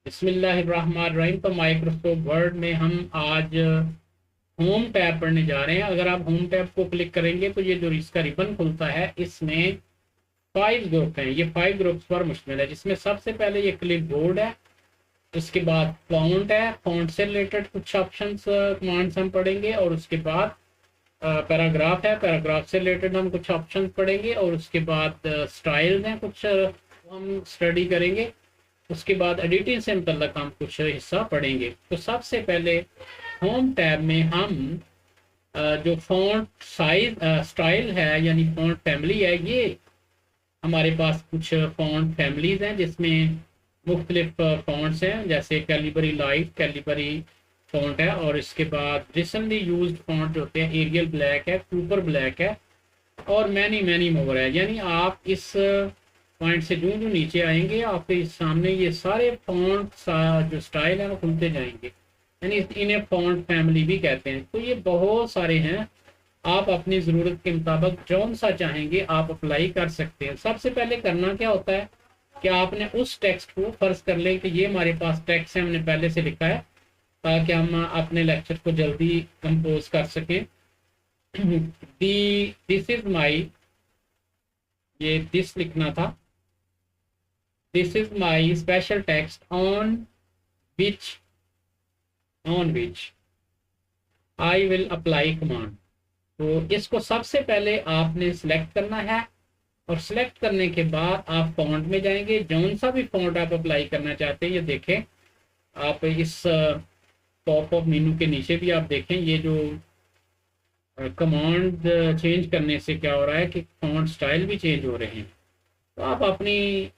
बिस्मिल्लाहिर्रहमानिर्रहीम। तो Microsoft word में हम आज होम टैब पढ़ने जा रहे हैं। अगर आप होम टैब को क्लिक करेंगे तो ये जो इसका रिबन खुलता है इसमें 5 ग्रुप हैं। ये 5 ग्रुप्स पर मुश्तमिल है, जिसमें सबसे पहले ये क्लिप बोर्ड है, उसके बाद फॉन्ट है, फॉन्ट से रिलेटेड कुछ ऑप्शंस कमांड्स हम पढ़ेंगे, और उसके बाद पैराग्राफ है, पैराग्राफ से रिलेटेड हम कुछ ऑप्शंस पढ़ेंगे, और उसके बाद स्टाइल्स हैं कुछ हम स्टडी करेंगे। उसके बाद एडिटिंग से मतलब हम कुछ हिस्सा पढ़ेंगे। तो सबसे पहले होम टैब में हम जो फॉन्ट साइज स्टाइल है यानी फॉन्ट फैमिली है, ये हमारे पास कुछ फॉन्ट फैमिलीज हैं जिसमें मुख्तलिफ फॉन्ट्स हैं, जैसे कैलिबरी लाइट कैलिबरी फॉन्ट है, और इसके बाद रिसेंटली यूज्ड फॉन्ट जो होते हैं एरियल ब्लैक है, कूपर ब्लैक है, और मैनी मैनी मोर है। यानी आप इस पॉइंट से जो जो नीचे आएंगे आपके सामने ये सारे फॉन्ट जो स्टाइल है वो खुलते जाएंगे, यानी इन्हें फॉन्ट फैमिली भी कहते हैं। तो ये बहुत सारे हैं, आप अपनी ज़रूरत के मुताबिक जौन सा चाहेंगे आप अप्लाई कर सकते हैं। सबसे पहले करना क्या होता है कि आपने उस टेक्स्ट को फर्ज कर लें कि ये हमारे पास टेक्स्ट है, हमने पहले से लिखा है ताकि हम अपने लेक्चर को जल्दी कंपोज कर सकें। दिस इज माई, ये दिस लिखना था, this is my special text which on which I will apply command। तो इसको सबसे पहले आपने सिलेक्ट करना है, और सिलेक्ट करने के बाद आप फॉन्ट में जाएंगे, जौन सा भी फॉन्ट आप अप्लाई करना चाहते हैं। ये देखें आप इस पॉप अप मेनू के नीचे भी आप देखें, ये जो कमांड चेंज करने से क्या हो रहा है कि फॉन्ट स्टाइल भी चेंज हो रहे हैं। तो आप अपनी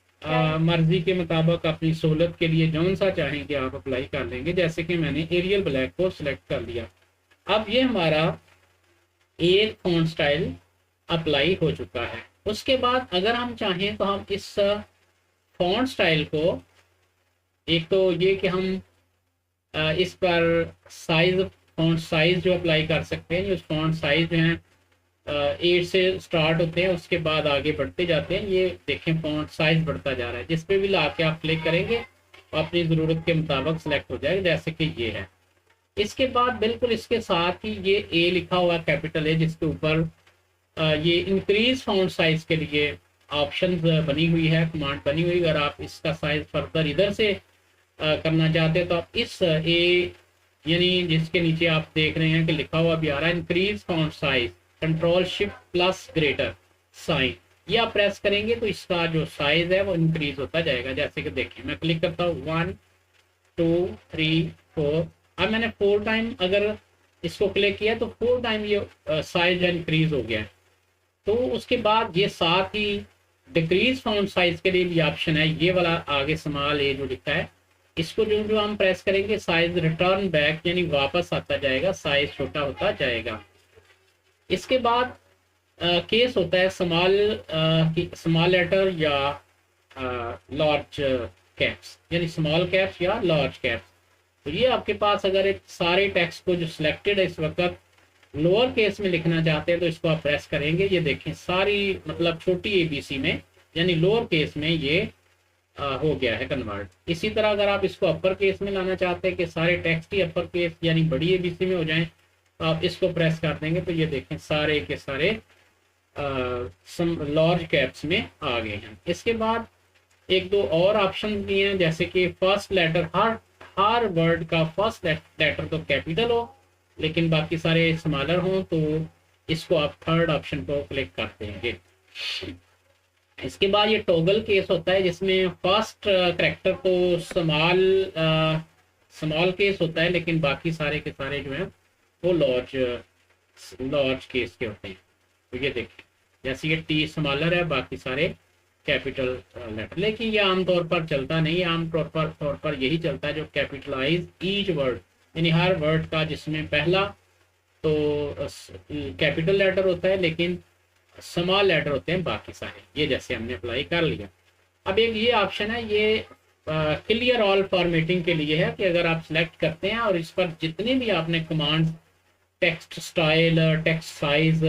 मर्जी के मुताबिक अपनी सहूलत के लिए जौन सा चाहेंगे आप अप्लाई कर लेंगे। जैसे कि मैंने एरियल ब्लैक को सिलेक्ट कर लिया। अब ये हमारा एक फॉन्ट स्टाइल अप्लाई हो चुका है। उसके बाद अगर हम चाहें तो हम इस फॉन्ट स्टाइल को, एक तो ये कि हम इस पर साइज, फॉन्ट साइज जो अप्लाई कर सकते हैं, जो फॉन्ट साइज जो है 8 से स्टार्ट होते हैं, उसके बाद आगे बढ़ते जाते हैं। ये देखें फॉन्ट साइज बढ़ता जा रहा है, जिस पे भी ला के आप क्लिक करेंगे अपनी ज़रूरत के मुताबिक सिलेक्ट हो जाएगा, जैसे कि ये है। इसके बाद बिल्कुल इसके साथ ही ये ए लिखा हुआ कैपिटल है, जिसके ऊपर ये इंक्रीज फॉन्ट साइज के लिए ऑप्शन बनी हुई है, कमांड बनी हुई। अगर आप इसका साइज फर्दर इधर से करना चाहते हैं तो आप इस ए यानी जिसके नीचे आप देख रहे हैं कि लिखा हुआ भी आ रहा है increase font size, control shift plus greater sign, ये आप प्रेस करेंगे तो इसका जो साइज है वो इंक्रीज होता जाएगा। जैसे कि देखिए मैं क्लिक करता हूँ 1 2 3 4, अब मैंने 4 टाइम अगर इसको क्लिक किया तो 4 टाइम ये साइज इंक्रीज हो गया है। तो उसके बाद ये साथ ही डिक्रीज फॉन्ट साइज के लिए भी ऑप्शन है, ये वाला आगे स्मॉल ए जो लिखा है, इसको जो जो हम प्रेस करेंगे साइज रिटर्न बैक यानी वापस आता जाएगा, साइज छोटा होता जाएगा। इसके बाद केस होता है स्मॉल लेटर या लार्ज कैप्स, यानी स्मॉल कैप्स या लार्ज कैप्स। तो ये आपके पास अगर एक सारे टेक्स्ट को जो सिलेक्टेड है इस वक्त लोअर केस में लिखना चाहते हैं तो इसको आप प्रेस करेंगे, ये देखें सारी मतलब छोटी एबीसी में यानी लोअर केस में ये हो गया है कन्वर्ट। इसी तरह अगर आप इसको अपर केस में लाना चाहते हैं कि सारे टेक्स्ट ही अपर केस यानी बड़ी एबीसी में हो जाएं, तो आप इसको प्रेस कर देंगे तो ये देखें सारे के सारे लार्ज कैप्स में आ गए हैं। इसके बाद एक दो और ऑप्शन भी हैं, जैसे कि फर्स्ट लेटर, हर वर्ड का फर्स्ट लेटर तो कैपिटल हो लेकिन बाकी सारे स्मॉलर हों, तो इसको आप थर्ड ऑप्शन को क्लिक कर देंगे। इसके बाद ये टॉगल केस होता है जिसमें फर्स्ट करेक्टर तो स्मॉल केस होता है लेकिन बाकी सारे के सारे जो हैं वो लार्ज केस के होते हैं। तो ये देखिए जैसे ये टी स्मॉलर है, बाकी सारे कैपिटल लेटर। लेकिन ये आमतौर पर चलता नहीं है, तौर पर यही चलता है जो कैपिटलाइज ईच वर्ड, यानी हर वर्ड का जिसमें पहला तो कैपिटल लेटर होता है लेकिन स्मॉल लेटर होते हैं बाकी सारे। ये जैसे हमने अप्लाई कर लिया। अब एक ये ऑप्शन है, ये क्लियर ऑल फॉर्मेटिंग के लिए है कि अगर आप सिलेक्ट करते हैं और इस पर जितने भी आपने commands text style, text size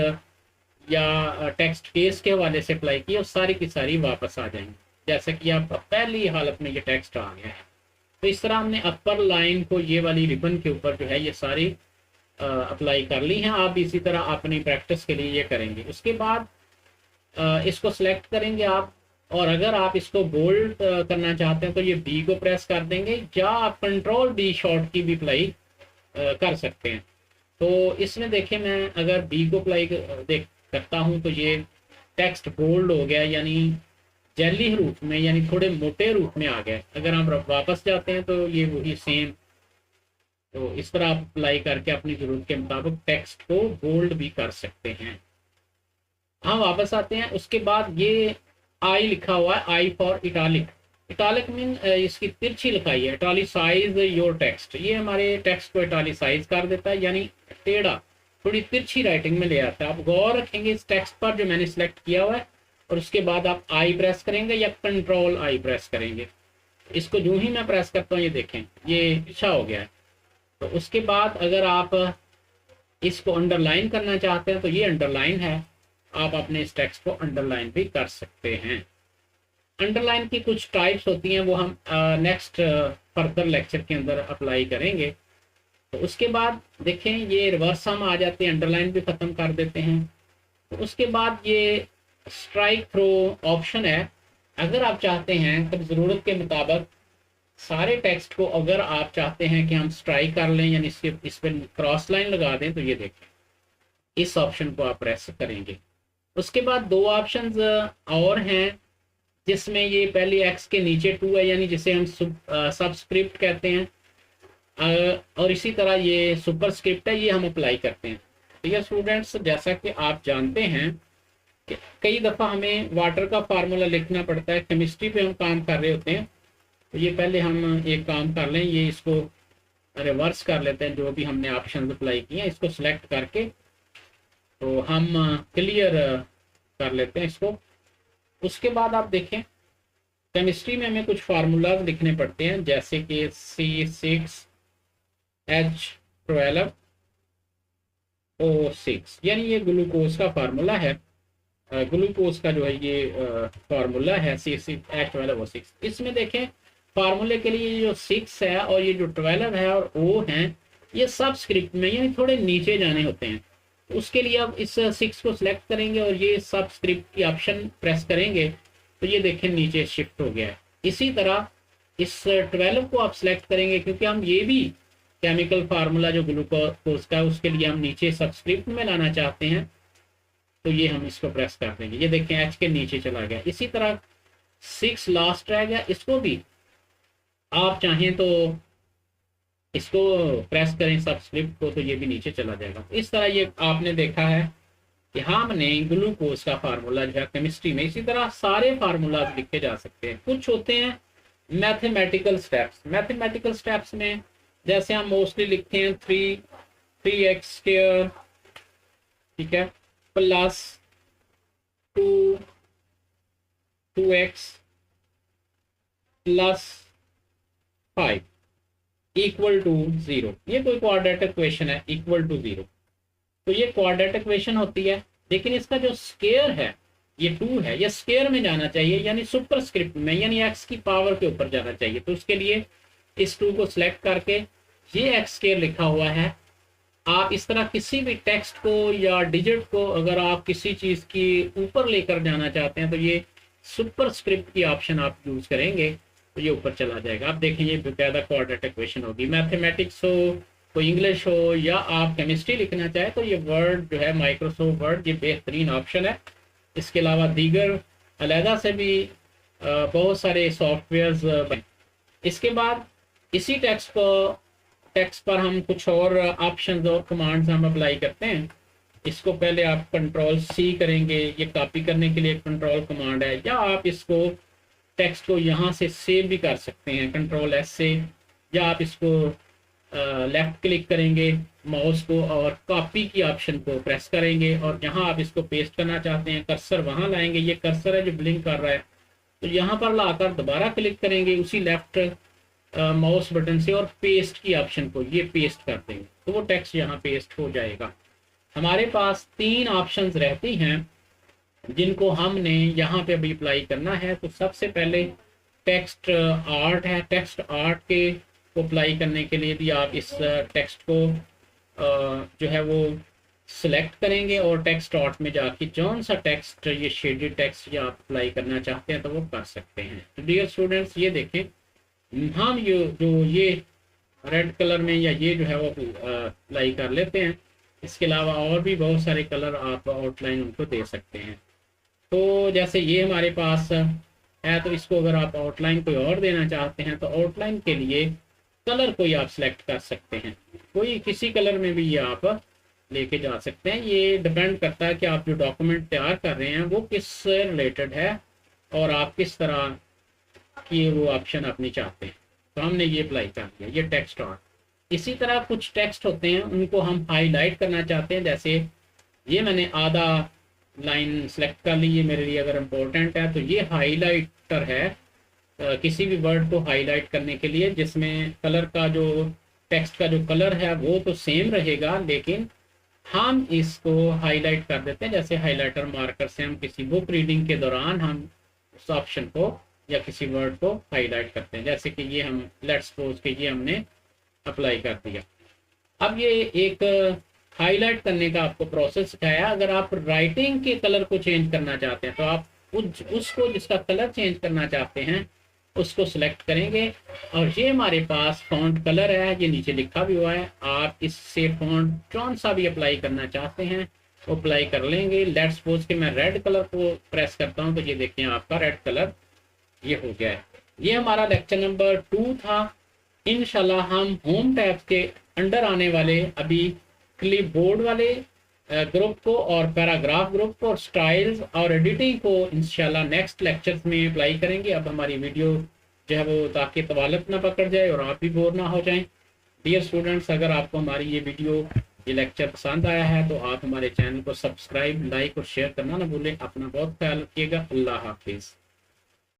या टेक्स्ट केस के हवाले से अप्लाई किए, सारी की सारी वापस आ जाएंगी। जैसे कि आप पहली हालत में ये टेक्स्ट आ गया है। तो इस तरह हमने अपर लाइन को ये वाली रिबन के ऊपर जो है ये सारी अप्लाई कर ली हैं। आप इसी तरह अपनी प्रैक्टिस के लिए ये करेंगे। उसके बाद इसको सिलेक्ट करेंगे आप, और अगर आप इसको बोल्ड करना चाहते हैं तो ये बी को प्रेस कर देंगे, या आप कंट्रोल बी शॉर्ट की भी अप्लाई कर सकते हैं। तो इसमें देखें, मैं अगर बी को अप्लाई देख करता हूँ तो ये टेक्स्ट बोल्ड हो गया, यानी जेली हरूफ में, यानी थोड़े मोटे रूप में आ गया। अगर हम वापस जाते हैं तो ये वही सेम। तो इस तरह आप अप्लाई करके अपनी जरूरत के मुताबिक टेक्स्ट को बोल्ड भी कर सकते हैं। हम वापस आते हैं। उसके बाद ये आई लिखा हुआ है, I for italic. Italic mean इसकी तिरछी लिखाई है, इटालिसाइज योर टेक्स्ट। ये हमारे टेक्स्ट को इटालिसाइज कर देता है, यानी टेढ़ा, थोड़ी तिरछी राइटिंग में ले आता है। आप गौर रखेंगे इस टेक्स्ट पर जो मैंने सिलेक्ट किया हुआ है, और उसके बाद आप आई प्रेस करेंगे या कंट्रोल आई प्रेस करेंगे। इसको जो ही मैं प्रेस करता हूँ ये देखें ये अच्छा हो गया है। तो उसके बाद अगर आप इसको अंडरलाइन करना चाहते हैं तो ये अंडरलाइन है, आप अपने इस टेक्स्ट को अंडरलाइन भी कर सकते हैं। अंडरलाइन की कुछ टाइप्स होती हैं, वो हम नेक्स्ट फर्दर लेक्चर के अंदर अप्लाई करेंगे। तो उसके बाद देखें ये रिवर्स हम आ जाते हैं, अंडरलाइन भी ख़त्म कर देते हैं। तो उसके बाद ये स्ट्राइक थ्रो ऑप्शन है। अगर आप चाहते हैं तब ज़रूरत के मुताबिक सारे टेक्स्ट को अगर आप चाहते हैं कि हम स्ट्राइक कर लें, यानी इस पर क्रॉस लाइन लगा दें, तो ये देखें इस ऑप्शन को आप प्रेस करेंगे। उसके बाद दो ऑप्शंस और हैं, जिसमें ये पहले एक्स के नीचे 2 है, यानी जिसे हम सबस्क्रिप्ट कहते हैं, और इसी तरह ये सुपरस्क्रिप्ट है, ये हम अप्लाई करते हैं। तो ये स्टूडेंट्स, जैसा कि आप जानते हैं कि कई दफ़ा हमें वाटर का फार्मूला लिखना पड़ता है, केमिस्ट्री पे हम काम कर रहे होते हैं। तो ये पहले हम एक काम कर लें, ये इसको रिवर्स कर लेते हैं, जो भी हमने ऑप्शन अप्लाई किए हैं इसको सिलेक्ट करके तो हम क्लियर कर लेते हैं इसको। उसके बाद आप देखें केमिस्ट्री में हमें कुछ फार्मूलाज लिखने पड़ते हैं, जैसे कि C6H12O6, यानी ये ग्लूकोज का फार्मूला है। ग्लूकोज का जो है ये फार्मूला है C6H12O6। इसमें देखें फार्मूले के लिए जो 6 है और ये जो 12 है और O है, ये सबस्क्रिप्ट में यानी थोड़े नीचे जाने होते हैं। उसके लिए आप इस 6 को सिलेक्ट करेंगे और ये सबस्क्रिप्ट की ऑप्शन प्रेस करेंगे तो ये देखें नीचे शिफ्ट हो गया है। इसी तरह इस 12 को आप सिलेक्ट करेंगे, क्योंकि हम ये भी केमिकल फार्मूला जो ग्लूकोज का है उसके लिए हम नीचे सबस्क्रिप्ट में लाना चाहते हैं, तो ये हम इसको प्रेस कर देंगे। ये देखें एच के नीचे चला गया। इसी तरह 6 लास्ट रह गया, इसको भी आप चाहें तो इसको प्रेस करें सबस्क्रिप्ट को, तो ये भी नीचे चला जाएगा। इस तरह ये आपने देखा है कि हमने ग्लूकोज का फार्मूला जो है केमिस्ट्री में, इसी तरह सारे फार्मूला लिखे जा सकते हैं। कुछ होते हैं मैथमेटिकल स्टेप्स। मैथमेटिकल स्टेप्स में जैसे हम मोस्टली लिखते हैं 3x², ठीक है, plus 2x plus 5 equal to 0। ये कोई क्वाड्रेटिक इक्वेशन है, इक्वल टू 0। तो ये क्वाड्रेटिक इक्वेशन होती है, लेकिन इसका जो स्क्वायर है ये 2 है, ये स्क्वायर में जाना चाहिए, यानी सुपरस्क्रिप्ट में, यानी x की पावर के ऊपर जाना चाहिए। तो उसके लिए इस 2 को सिलेक्ट करके ये x² लिखा हुआ है। आप इस तरह किसी भी टेक्स्ट को या डिजिट को अगर आप किसी चीज़ की ऊपर लेकर जाना चाहते हैं तो ये सुपरस्क्रिप्ट की ऑप्शन आप यूज़ करेंगे तो ये ऊपर चला जाएगा। आप देखें ये बेकायदा क्वाड्रेटिक इक्वेशन होगी। मैथमेटिक्स हो, कोई इंग्लिश हो, या आप केमिस्ट्री लिखना चाहे तो ये वर्ड जो है माइक्रोसॉफ्ट वर्ड ये बेहतरीन ऑप्शन है। इसके अलावा दीगर अलहदा से भी बहुत सारे सॉफ्टवेयर्स। इसके बाद इसी टेक्स्ट पर हम कुछ और ऑप्शंस और कमांड्स हम अप्लाई करते हैं। इसको पहले आप कंट्रोल C करेंगे, ये कॉपी करने के लिए कंट्रोल कमांड है, या आप इसको टेक्स्ट को यहाँ से सेव भी कर सकते हैं कंट्रोल S से, या आप इसको लेफ्ट क्लिक करेंगे माउस को और कॉपी की ऑप्शन को प्रेस करेंगे, और जहाँ आप इसको पेस्ट करना चाहते हैं कर्सर वहाँ लाएंगे। ये कर्सर है जो ब्लिंक कर रहा है, तो यहाँ पर लाकर दोबारा क्लिक करेंगे उसी लेफ्ट माउस बटन से और पेस्ट की ऑप्शन को ये पेस्ट कर देंगे, तो वो टेक्स्ट यहाँ पेस्ट हो जाएगा। हमारे पास 3 ऑप्शंस रहती हैं जिनको हमने यहाँ पे अभी अप्लाई करना है। तो सबसे पहले टेक्स्ट आर्ट है, टेक्स्ट आर्ट के को अप्लाई करने के लिए भी आप इस टेक्स्ट को जो है वो सिलेक्ट करेंगे और टेक्स्ट आर्ट में जाके जौन सा टेक्स्ट, ये शेडेड टेक्स्ट या आप अप्लाई करना चाहते हैं तो वो कर सकते हैं। तो डियर स्टूडेंट्स ये देखें, हम ये रेड कलर में या ये जो है वो अप्लाई कर लेते हैं। इसके अलावा और भी बहुत सारे कलर आप आउटलाइन उनको दे सकते हैं। तो जैसे ये हमारे पास है, तो इसको अगर आप आउटलाइन कोई और देना चाहते हैं तो आउटलाइन के लिए कलर कोई आप सिलेक्ट कर सकते हैं, कोई किसी कलर में भी ये आप लेके जा सकते हैं। ये डिपेंड करता है कि आप जो डॉक्यूमेंट तैयार कर रहे हैं वो किस से रिलेटेड है और आप किस तरह की वो ऑप्शन अपनी चाहते हैं। तो हमने ये अप्लाई कर दिया, ये टेक्स्ट आर्ट। इसी तरह कुछ टेक्स्ट होते हैं उनको हम हाईलाइट करना चाहते हैं, जैसे ये मैंने आधा लाइन सेलेक्ट कर ली, ये मेरे लिए अगर इम्पोर्टेंट है तो ये हाईलाइटर है किसी भी वर्ड को हाईलाइट करने के लिए, जिसमें कलर का जो टेक्स्ट का जो कलर है वो तो सेम रहेगा लेकिन हम इसको हाईलाइट कर देते हैं। जैसे हाइलाइटर मार्कर से हम किसी बुक रीडिंग के दौरान हम उस ऑप्शन को या किसी वर्ड को हाईलाइट करते हैं, जैसे कि ये हम लेट्स सपोज कि ये हमने अप्लाई कर दिया। अब ये एक हाईलाइट करने का आपको प्रोसेस सिखाया। अगर आप राइटिंग के कलर को चेंज करना चाहते हैं तो आप उसको जिसका कलर चेंज करना चाहते हैं उसको सिलेक्ट करेंगे और ये हमारे पास फॉन्ट कलर है, ये नीचे लिखा भी हुआ है। आप इससे फॉन्ट कौन सा भी अप्लाई करना चाहते हैं वो अप्लाई कर लेंगे। लेट्स सपोज कि मैं रेड कलर को प्रेस करता हूं तो ये देखें आपका रेड कलर ये हो गया है। ये हमारा लेक्चर नंबर 2 था। इंशाल्लाह हम होम टैब के अंडर आने वाले अभी क्लिपबोर्ड वाले ग्रुप को और पैराग्राफ ग्रुप को और स्टाइल्स और एडिटिंग को इंशाल्लाह नेक्स्ट लेक्चर्स में अप्लाई करेंगे। अब हमारी वीडियो जो है वो ताकि तवालत ना पकड़ जाए और आप भी बोर ना हो जाएं। डियर स्टूडेंट्स, अगर आपको हमारी ये वीडियो ये लेक्चर पसंद आया है तो आप हमारे चैनल को सब्सक्राइब, लाइक और शेयर करना ना भूलें। अपना बहुत ख्याल रखिएगा। अल्लाह हाफिज़।